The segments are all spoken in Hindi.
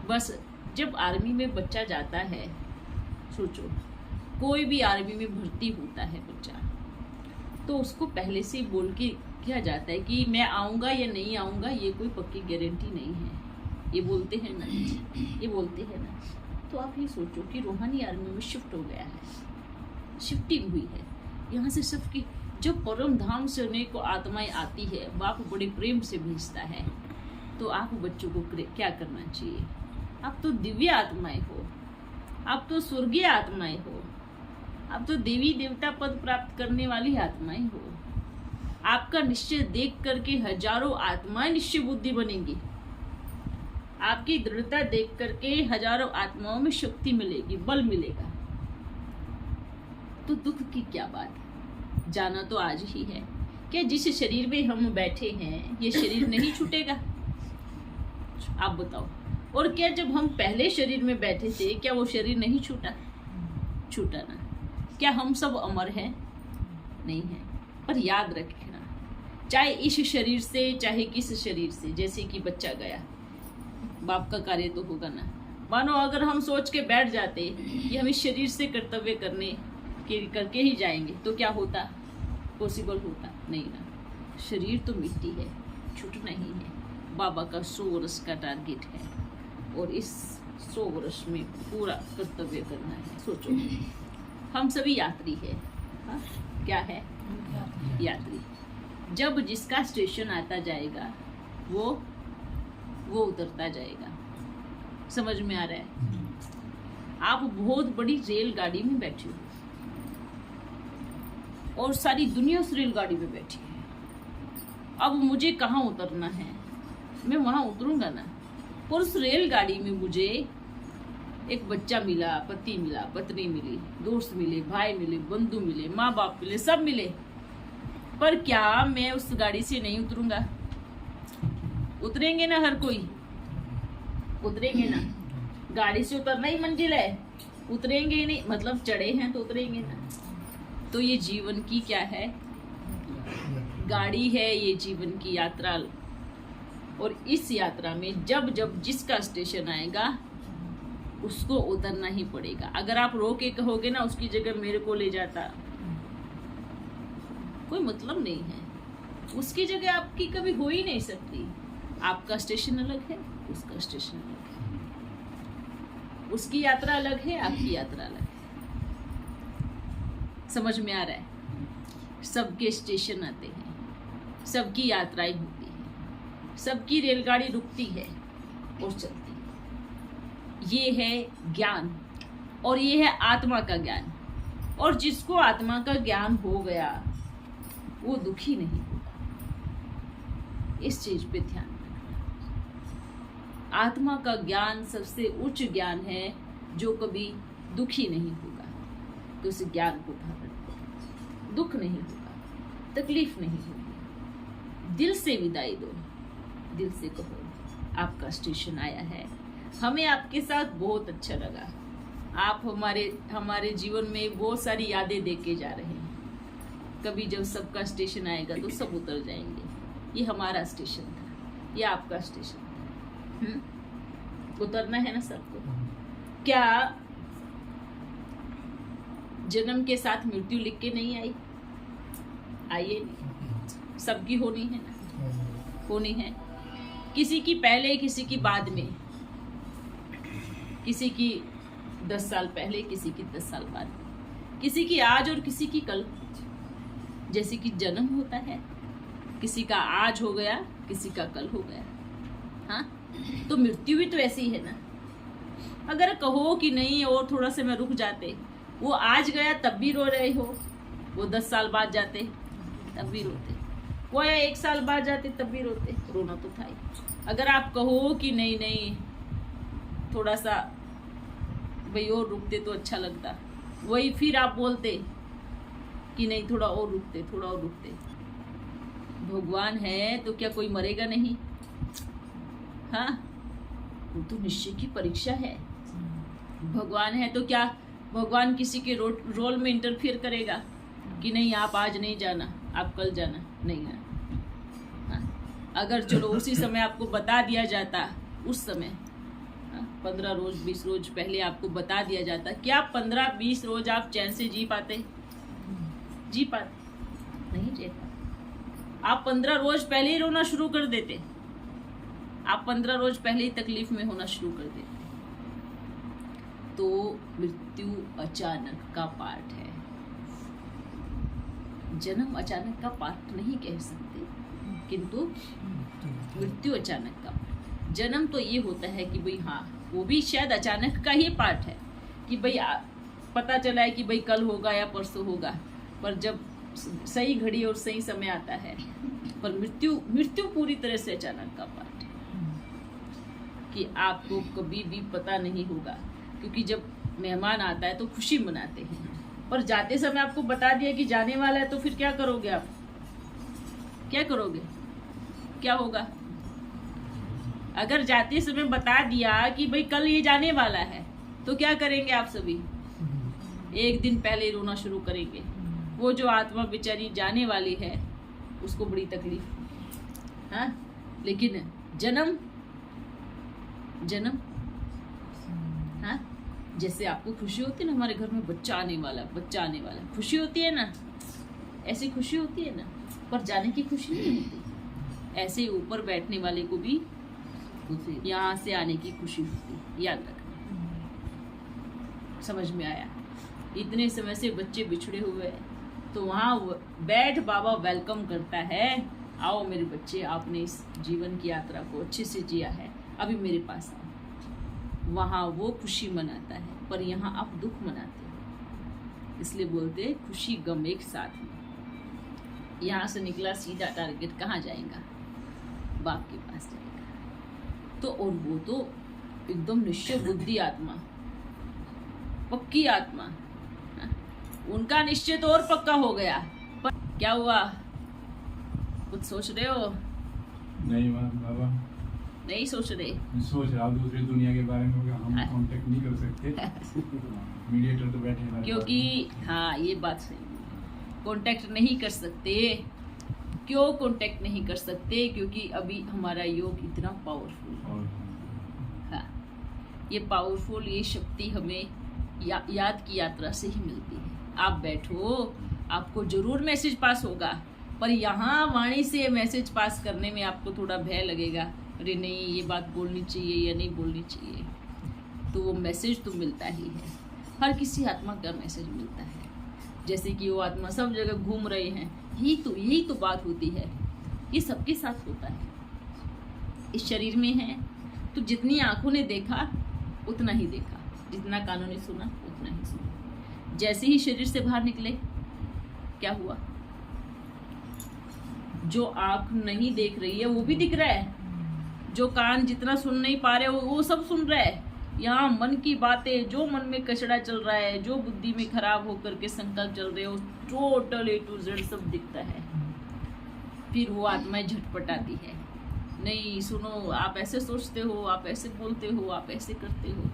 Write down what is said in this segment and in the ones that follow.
बस जब आर्मी में बच्चा जाता है, सोचो कोई भी आर्मी में भर्ती होता है बच्चा, तो उसको पहले से बोल के किया जाता है कि मैं आऊँगा या नहीं आऊँगा, ये कोई पक्की गारंटी नहीं है। ये बोलते हैं ना, ये बोलते हैं ना। तो आप ये सोचो कि रूहानी आर्मी में शिफ्ट हो गया है, शिफ्टिंग हुई है यहाँ से सबकी। जब परम धाम से उन्हें को आत्माएं आती है, बाप बड़े प्रेम से भेजता है, तो आप बच्चों को क्या करना चाहिए? आप तो दिव्य आत्माएं हो, आप तो स्वर्गीय आत्माएं हो, आप तो देवी देवता पद प्राप्त करने वाली आत्माएं हो। आपका निश्चय देख करके हजारों आत्माएं निश्चय बुद्धि बनेंगी। आपकी दृढ़ता देख करके हजारों आत्माओं में शक्ति मिलेगी, बल मिलेगा। तो दुख की क्या बात है, जाना तो आज ही है। क्या जिस शरीर में हम बैठे हैं ये शरीर नहीं छूटेगा? आप बताओ। और क्या जब हम पहले शरीर में बैठे थे क्या वो शरीर नहीं छूटा? छूटा ना। क्या हम सब अमर हैं? नहीं है। पर याद रखना, चाहे इस शरीर से चाहे किस शरीर से, जैसे कि बच्चा गया, बाप का कार्य तो होगा ना। मानो अगर हम सोच के बैठ जाते कि हम इस शरीर से कर्तव्य करके ही जाएंगे, तो क्या होता? पॉसिबल होता नहीं ना। शरीर तो मिट्टी है, छूटना ही है। बाबा का 100 वर्ष का टारगेट है और इस 100 वर्ष में पूरा कर्तव्य करना है। सोचो, हम सभी यात्री है। हाँ? क्या है? यात्री। जब जिसका स्टेशन आता जाएगा वो उतरता जाएगा। समझ में आ रहा है? आप बहुत बड़ी रेलगाड़ी में बैठे हो और सारी दुनिया उस रेलगाड़ी में बैठी है। अब मुझे कहाँ उतरना है? मैं वहां उतरूंगा ना। और उस रेलगाड़ी में मुझे एक बच्चा मिला, पति मिला, पत्नी मिली, दोस्त मिले, भाई मिले, बंधु मिले, माँ बाप मिले, सब मिले। पर क्या मैं उस गाड़ी से नहीं उतरूंगा? उतरेंगे ना, हर कोई उतरेंगे ना। गाड़ी से उतरना ही मंजिल है, उतरेंगे ही नहीं। मतलब चढ़े हैं तो उतरेंगे ना। तो ये जीवन की क्या है? गाड़ी है ये जीवन की यात्रा। और इस यात्रा में जब जब जिसका स्टेशन आएगा उसको उतरना ही पड़ेगा। अगर आप रो के कहोगे ना उसकी जगह मेरे को ले जाता, कोई मतलब नहीं है। उसकी जगह आपकी कभी हो ही नहीं सकती। आपका स्टेशन अलग है, उसका स्टेशन अलग है। उसकी यात्रा अलग है, आपकी यात्रा अलग है। समझ में आ रहा है? सबके स्टेशन आते हैं, सबकी यात्राएं होती है, सबकी रेलगाड़ी रुकती है और चलती है। ये है ज्ञान और ये है आत्मा का ज्ञान। और जिसको आत्मा का ज्ञान हो गया वो दुखी नहीं होगा। इस चीज पे ध्यान रखना। आत्मा का ज्ञान सबसे उच्च ज्ञान है जो कभी दुखी नहीं होगा। तो उस ज्ञान को धारण करो, दुख नहीं होगा, तकलीफ नहीं होगी। दिल से विदाई दो, दिल से कहो आपका स्टेशन आया है। हमें आपके साथ बहुत अच्छा लगा। आप हमारे जीवन में बहुत सारी यादें दे के जा रहे हैं। कभी जब सबका स्टेशन आएगा तो सब उतर जाएंगे। ये हमारा स्टेशन था, ये आपका स्टेशन था। उतरना है ना सबको। क्या जन्म के साथ मृत्यु लिख के नहीं आई? आइए नहीं, सबकी होनी है ना, होनी है। किसी की पहले, किसी की बाद में, किसी की 10 साल पहले, किसी की 10 साल बाद, किसी की आज और किसी की कल। जैसे कि जन्म होता है, किसी का आज हो गया, किसी का कल हो गया। हाँ, तो मृत्यु भी तो ऐसी है ना। अगर कहो कि नहीं और थोड़ा सा मैं रुक जाते, वो आज गया तब भी रो रहे हो, वो 10 साल बाद जाते तब भी रोते, वो 1 साल बाद जाते तब भी रोते, रोना तो था ही। अगर आप कहो कि नहीं नहीं थोड़ा सा भाई और रुकते तो अच्छा लगता, वही फिर आप बोलते कि नहीं थोड़ा और रुकते, थोड़ा और रुकते। भगवान है तो क्या कोई मरेगा नहीं? हाँ, वो तो निश्चय की परीक्षा है। भगवान है तो क्या भगवान किसी के रोल में इंटरफियर करेगा कि नहीं आप आज नहीं जाना, आप कल जाना? नहीं ना। हाँ? अगर चलो उसी समय आपको बता दिया जाता, उस समय, हाँ? 15 रोज 20 रोज पहले आपको बता दिया जाता, क्या 15-20 रोज आप चैन से जी पाते? नहीं जी पाते। आप 15 रोज पहले ही रोना शुरू कर देते, आप 15 रोज पहले ही तकलीफ में होना शुरू कर देते। तो मृत्यु अचानक का पार्ट है, जन्म अचानक का पार्ट नहीं कह सकते, किंतु मृत्यु अचानक का पार्ट। जन्म तो ये होता है कि भाई हाँ, वो भी शायद अचानक का ही पार्ट है कि भाई पता चला है कि भाई कल होगा या परसों होगा, पर जब सही घड़ी और सही समय आता है। पर मृत्यु पूरी तरह से अचानक का पार्ट है कि आपको कभी भी पता नहीं होगा, क्योंकि जब मेहमान आता है तो खुशी मनाते हैं, पर जाते समय आपको बता दिया कि जाने वाला है, तो फिर क्या करोगे आप? क्या करोगे? क्या होगा? अगर जाते समय बता दिया कि भाई कल ये जाने वाला है, तो क्या करेंगे आप सभी? एक दिन पहले रोना शुरू करेंगे। वो जो आत्मा बेचारी जाने वाली है उसको बड़ी तकलीफ, हाँ। लेकिन जन्म हाँ, जैसे आपको खुशी होती है ना, हमारे घर में बच्चा आने वाला, खुशी होती है ना, ऐसी खुशी होती है ना, पर जाने की खुशी नहीं होती। ऐसे ही ऊपर बैठने वाले को भी यहाँ से आने की खुशी होती, याद रखना। समझ में आया? इतने समय से बच्चे बिछड़े हुए हैं, तो वहाँ बैठ बाबा वेलकम करता है, आओ मेरे बच्चे, आपने इस जीवन की यात्रा को अच्छे से जिया है, अभी मेरे पास आओ। वहाँ वो खुशी मनाता है, पर यहाँ आप दुख मनाते हो। इसलिए बोलते हैं खुशी गम एक साथ में। यहाँ से निकला सीधा टारगेट कहाँ जाएगा? बाप के पास जाएगा। तो और वो तो एकदम निश्चय बुद्धि आत्मा, पक्की आत्मा, उनका निश्चय तो और पक्का हो गया। पर क्या हुआ? कुछ सोच रहे हो? नहीं बाबा, नहीं सोच रहे। सोच रहा हूँ दूसरी दुनिया के बारे में, हम कांटेक्ट नहीं कर सकते। मीडिएटर तो बैठे हैं, क्योंकि हाँ, ये बात सही, कांटेक्ट नहीं कर सकते। क्यों कांटेक्ट नहीं कर सकते? क्योंकि अभी हमारा योग इतना पावरफुल है। हाँ, ये पावरफुल, ये शक्ति हमें याद की यात्रा से ही मिलती है। आप बैठो, आपको जरूर मैसेज पास होगा, पर यहाँ वाणी से मैसेज पास करने में आपको थोड़ा भय लगेगा, अरे नहीं ये बात बोलनी चाहिए या नहीं बोलनी चाहिए। तो वो मैसेज तो मिलता ही है, हर किसी आत्मा का मैसेज मिलता है। जैसे कि वो आत्मा सब जगह घूम रहे हैं, यही तो बात होती है। ये सबके साथ होता है। इस शरीर में है तो जितनी आंखों ने देखा उतना ही देखा, जितना कानों ने सुना उतना ही सुना। जैसे ही शरीर से बाहर निकले क्या हुआ? जो आंख नहीं देख रही है वो भी दिख रहा है, जो कान जितना सुन नहीं पा रहे वो सब सुन रहा है। यहाँ मन की बातें, जो मन में कचड़ा चल रहा है, जो बुद्धि में खराब होकर के संकल्प चल रहे हो, टोटल A to Z सब दिखता है। फिर वो आत्माएं झटपटाती है, नहीं सुनो, आप ऐसे सोचते हो, आप ऐसे बोलते हो, आप ऐसे करते हो।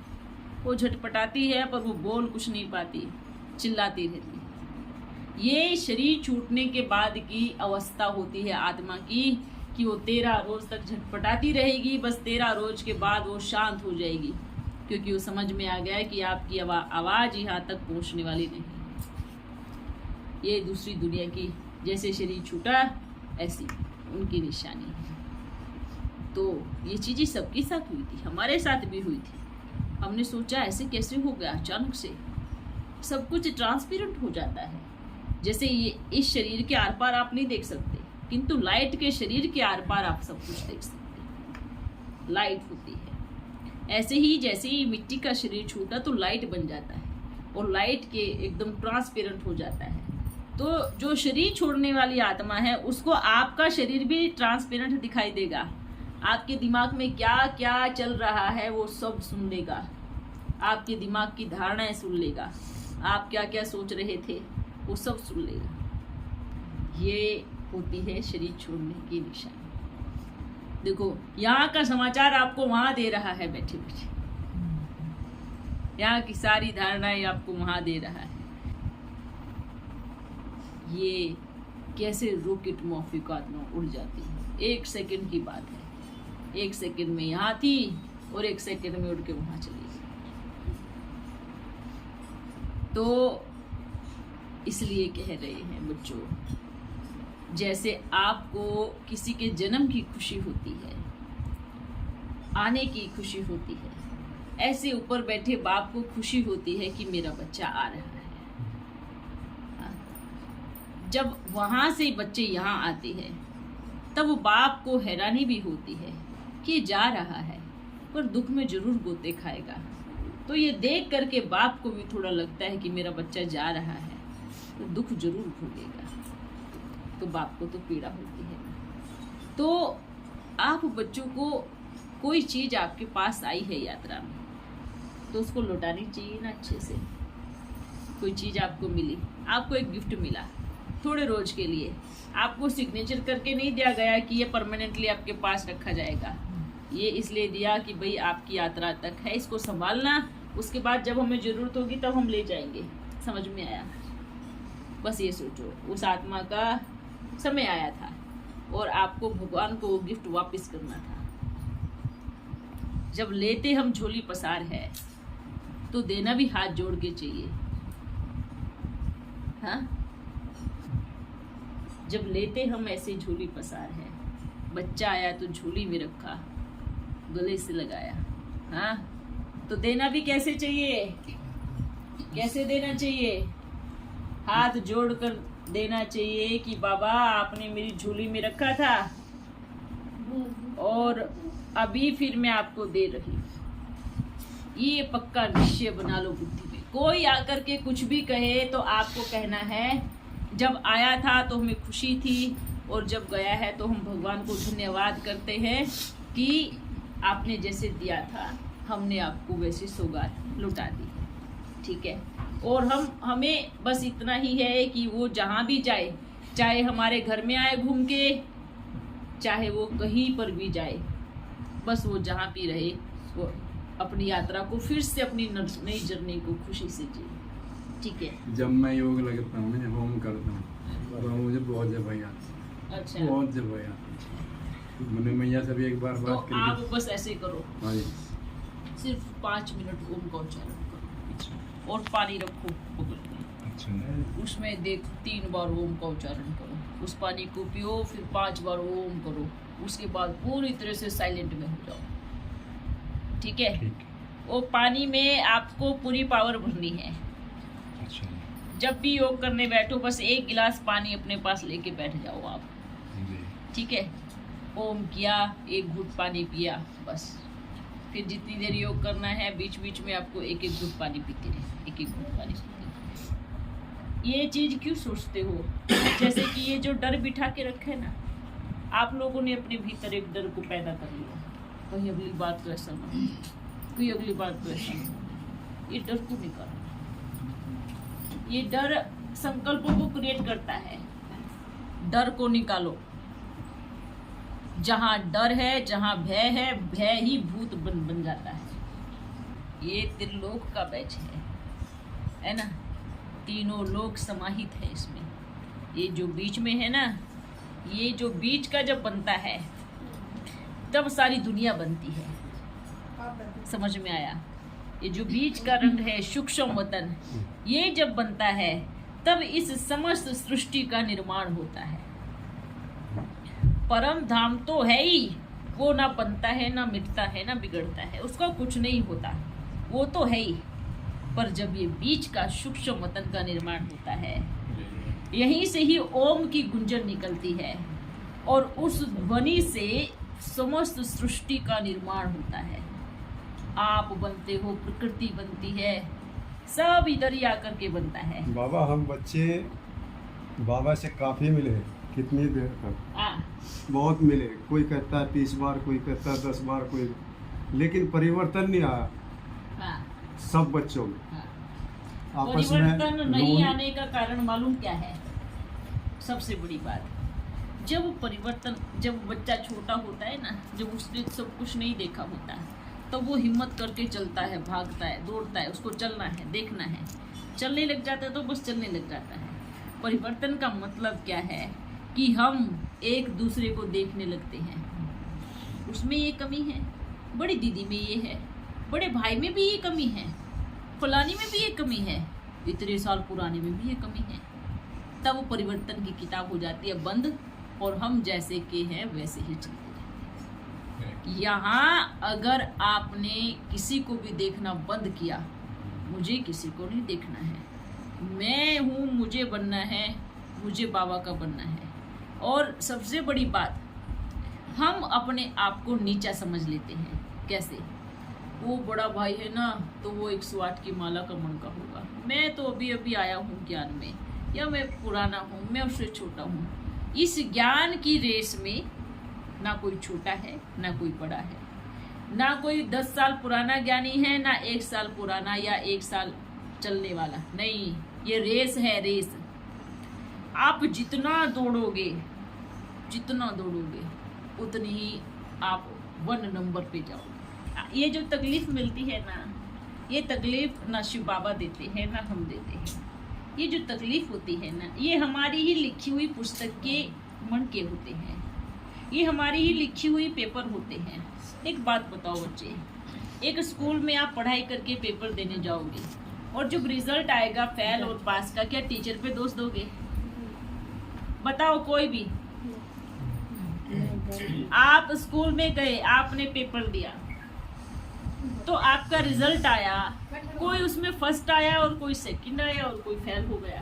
वो झटपटाती है, पर वो बोल कुछ नहीं पाती, चिल्लाती रहती है। ये शरीर छूटने के बाद की अवस्था होती है आत्मा की, कि वो 13 रोज तक झटपटाती रहेगी, बस 13 रोज के बाद वो शांत हो जाएगी, क्योंकि वो समझ में आ गया है कि आपकी आवाज यहाँ तक पहुँचने वाली नहीं। ये दूसरी दुनिया की जैसे शरीर छूटा ऐसी उनकी निशानी है। तो ये चीजें सबके साथ हुई थी, हमारे साथ भी हुई थी। हमने सोचा ऐसे कैसे हो गया, अचानक से सब कुछ ट्रांसपेरेंट हो जाता है। जैसे ये इस शरीर के आर पार आप नहीं देख सकते, किंतु लाइट के शरीर के आर पार आप सब कुछ देख सकते। लाइट होती है। ऐसे ही जैसे ही मिट्टी का शरीर छूटा तो लाइट बन जाता है, और लाइट के एकदम ट्रांसपेरेंट हो जाता है। तो जो शरीर छोड़ने वाली आत्मा है उसको आपका शरीर भी ट्रांसपेरेंट दिखाई देगा। आपके दिमाग में क्या क्या चल रहा है वो सब सुन लेगा, आपके दिमाग की धारणाएं सुन लेगा, आप क्या क्या सोच रहे थे वो सब सुन लेगा। ये होती है शरीर छोड़ने की निशानी। देखो यहाँ का समाचार आपको वहां दे रहा है, बैठे बैठे यहाँ की सारी धारणाएं आपको वहां दे रहा है। ये कैसे रॉकेट मॉफिक आत्मा उड़ जाती है, 1 सेकंड की बात है। 1 सेकंड में यहाँ थी, और 1 सेकंड में उड़ के वहां चली गई। तो इसलिए कह रहे हैं बच्चों, जैसे आपको किसी के जन्म की खुशी होती है, आने की खुशी होती है, ऐसे ऊपर बैठे बाप को खुशी होती है कि मेरा बच्चा आ रहा है। जब वहां से बच्चे यहाँ आते हैं तब बाप को हैरानी भी होती है कि जा रहा है पर दुख में जरूर गोते खाएगा। तो ये देख करके बाप को भी थोड़ा लगता है कि मेरा बच्चा जा रहा है तो दुख जरूर भोगेगा, तो बाप को तो पीड़ा होती है। तो आप बच्चों को कोई चीज आपके पास आई है यात्रा में तो उसको लौटानी चाहिए ना अच्छे से। कोई चीज आपको मिली, आपको एक गिफ्ट मिला थोड़े रोज के लिए, आपको सिग्नेचर करके नहीं दिया गया कि ये परमानेंटली आपके पास रखा जाएगा। ये इसलिए दिया कि भाई आपकी यात्रा तक है, इसको संभालना, उसके बाद जब हमें जरूरत होगी तब हम ले जाएंगे। समझ में आया? बस ये सोचो, उस आत्मा का समय आया था और आपको भगवान को वो गिफ्ट वापस करना था। जब लेते हम झोली पसार है तो देना भी हाथ जोड़ के चाहिए। हाँ, जब लेते हम ऐसे झोली पसार है, बच्चा आया तो झोली में रखा, गले से लगाया, हाँ, तो देना भी कैसे चाहिए? कैसे देना चाहिए? हाथ जोड़कर देना चाहिए कि बाबा आपने मेरी झोली में रखा था और अभी फिर मैं आपको दे रही हूँ। ये पक्का निश्चय बना लो बुद्धि में। कोई आकर के कुछ भी कहे तो आपको कहना है जब आया था तो हमें खुशी थी और जब गया है तो हम भगवान को धन्यवाद करते हैं कि आपने जैसे दिया था हमने आपको वैसे सौगात लुटा दी। ठीक है, और हमें बस इतना ही है कि वो जहाँ भी जाए, चाहे हमारे घर में आए घूम के, चाहे वो कहीं पर भी जाए, बस वो जहाँ भी रहे वो अपनी यात्रा को फिर से अपनी नई जर्नी को खुशी से जिए। ठीक है, जब मैं योग लगता हूँ, मैं होम करता हूँ तो मुझे बहुत जब आती है। अच्छा, बहुत जब आती है। मैंने मैया से भी एक बार बात तो आप बस ऐसे करो, हाँ जी, सिर्फ 5 मिनट ओम का उच्चारण करो और पानी रखो पकड़ के। अच्छा, उसमें 3 बार ओम का उच्चारण करो, उस पानी को पियो, फिर 5 बार ओम करो, उसके बाद पूरी तरह से साइलेंट में हो जाओ। ठीक है, वो पानी में आपको पूरी पावर भरनी है। अच्छा, जब भी योग करने बैठो बस 1 गिलास पानी अपने पास लेके बैठ जाओ आप। ठीक है, ओम किया, 1 घूंट पानी पिया, बस। फिर जितनी देर योग करना है बीच बीच में आपको 1-1 घूंट पानी पीते रहे, 1-1 घूंट पानी पीते रहे। ये चीज क्यों सोचते हो? जैसे कि ये जो डर बिठा के रखे ना, आप लोगों ने अपने भीतर एक डर को पैदा कर लिया, कहीं अगली बात तो ऐसा ना हो, कोई अगली बात तो ऐसा ना हो। ये डर को निकालो। ये डर संकल्पों को क्रिएट करता है, डर को निकालो। जहाँ डर है, जहाँ भय है, भय ही भूत बन जाता है। ये त्रिलोक का बैच है ना, तीनों लोक समाहित है इसमें। ये जो बीच में है ना, ये जो बीच का जब बनता है तब सारी दुनिया बनती है। समझ में आया? ये जो बीच का रंग है सूक्ष्म वतन, ये जब बनता है तब इस समस्त सृष्टि का निर्माण होता है। परम धाम तो है ही, वो ना बनता है, ना मिटता है, ना बिगड़ता है, उसका कुछ नहीं होता, वो तो है ही। पर जब ये बीच का सूक्ष्म वतन का निर्माण होता है, यहीं से ही ओम की गुंजन निकलती है और उस ध्वनि से समस्त सृष्टि का निर्माण होता है। आप बनते हो, प्रकृति बनती है, सब इधर ही आकर के बनता है। बाबा हम बच्चे बाबा से काफी मिले, कितनी देर तक बहुत मिले। कोई कहता है 30 बार, कोई कहता है 10 बार, कोई, लेकिन परिवर्तन नहीं आया सब बच्चों में। आपस में परिवर्तन नहीं आने का कारण मालूम क्या है? सबसे बड़ी बात, जब बच्चा छोटा होता है ना, जब उसने सब कुछ नहीं देखा होता है, तो वो हिम्मत करके चलता है, भागता है, दौड़ता है, उसको चलना है, देखना है, चलने लग जाता है तो बस चलने लग जाता है। परिवर्तन का मतलब क्या है कि हम एक दूसरे को देखने लगते हैं, उसमें ये कमी है, बड़ी दीदी में ये है, बड़े भाई में भी ये कमी है, फलानी में भी ये कमी है, इतने साल पुराने में भी ये कमी है। तब वो परिवर्तन की किताब हो जाती है बंद, और हम जैसे के हैं वैसे ही चलते रहते हैं। यहाँ अगर आपने किसी को भी देखना बंद किया, मुझे किसी को नहीं देखना है, मैं हूँ, मुझे बनना है, मुझे बाबा का बनना है। और सबसे बड़ी बात, हम अपने आप को नीचा समझ लेते हैं। कैसे? वो बड़ा भाई है ना, तो वो 108 की माला का मन का होगा, मैं तो अभी अभी आया हूँ ज्ञान में, या मैं पुराना हूँ, मैं उससे छोटा हूँ। इस ज्ञान की रेस में ना कोई छोटा है ना कोई बड़ा है, ना कोई 10 साल पुराना ज्ञानी है, ना 1 साल पुराना या 1 साल चलने वाला। नहीं, ये रेस है, रेस। आप जितना दौड़ोगे उतनी ही आप 1 नंबर पे जाओगे। ये जो तकलीफ मिलती है ना, ये तकलीफ ना शिव बाबा देते हैं ना हम देते हैं। ये जो तकलीफ होती है ना, ये हमारी ही लिखी हुई पुस्तक के मन के होते हैं, ये हमारी ही लिखी हुई पेपर होते हैं। एक बात बताओ बच्चे, एक स्कूल में आप पढ़ाई करके पेपर देने जाओगे, और जब रिजल्ट आएगा फेल और पास का, क्या टीचर पे दोष दोगे? बताओ कोई भी। आप स्कूल में गए, आपने पेपर दिया, तो आपका रिजल्ट आया, कोई उसमें फर्स्ट आया और कोई सेकंड आया और कोई फेल हो गया,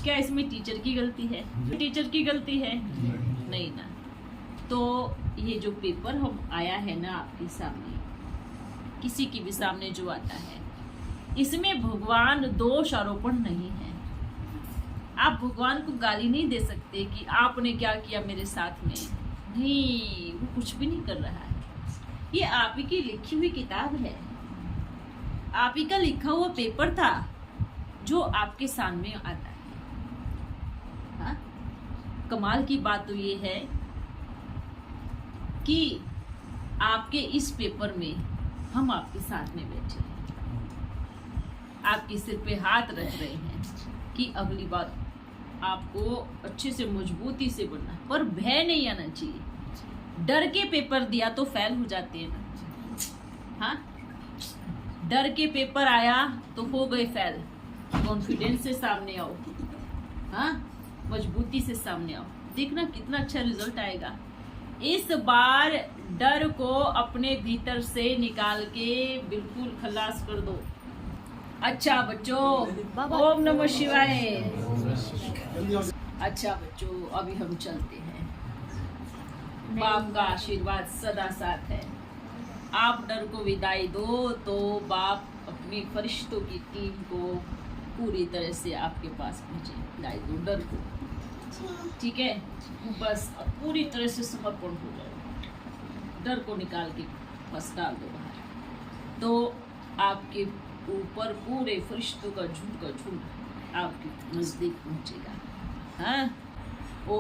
क्या इसमें टीचर की गलती है? टीचर की गलती है? नहीं ना। तो ये जो पेपर हम आया है ना आपके सामने, किसी की भी सामने जो आता है, इसमें भगवान दोष आरोपण नहीं है। आप भगवान को गाली नहीं दे सकते कि आपने क्या किया मेरे साथ में। नहीं, वो कुछ भी नहीं कर रहा है। ये आप ही की लिखी हुई किताब है, आप ही का लिखा हुआ पेपर था जो आपके सामने आता है। हाँ? कमाल की बात तो ये है कि आपके इस पेपर में हम आपके साथ में बैठे हैं, आपके सिर पे हाथ रख रहे हैं कि अगली बार आपको अच्छे से मजबूती से बनना, पर भय नहीं आना चाहिए। डर के पेपर दिया तो फेल हो जाते हैं ना। हाँ, डर के पेपर आया तो हो गए फेल। कॉन्फिडेंस से सामने आओ, हाँ, मजबूती से सामने आओ, देखना कितना अच्छा रिजल्ट आएगा। इस बार डर को अपने भीतर से निकाल के बिल्कुल खलास कर दो। अच्छा बच्चों, ओम नमः शिवाय। अच्छा बच्चों, अभी हम चलते हैं। बाप का आशीर्वाद सदा साथ है। आप डर को विदाई दो तो बाप अपनी फरिश्तों की टीम को पूरी तरह से आपके पास पहुंचे। विदाई दो डर को, ठीक है? बस पूरी तरह से समर्पण हो जाओ, डर को निकाल के बस डाल दो बाहर, तो आपके ऊपर पूरे फरिश्तों का झुंड आपके नजदीक पहुंचेगा। हाँ, ओ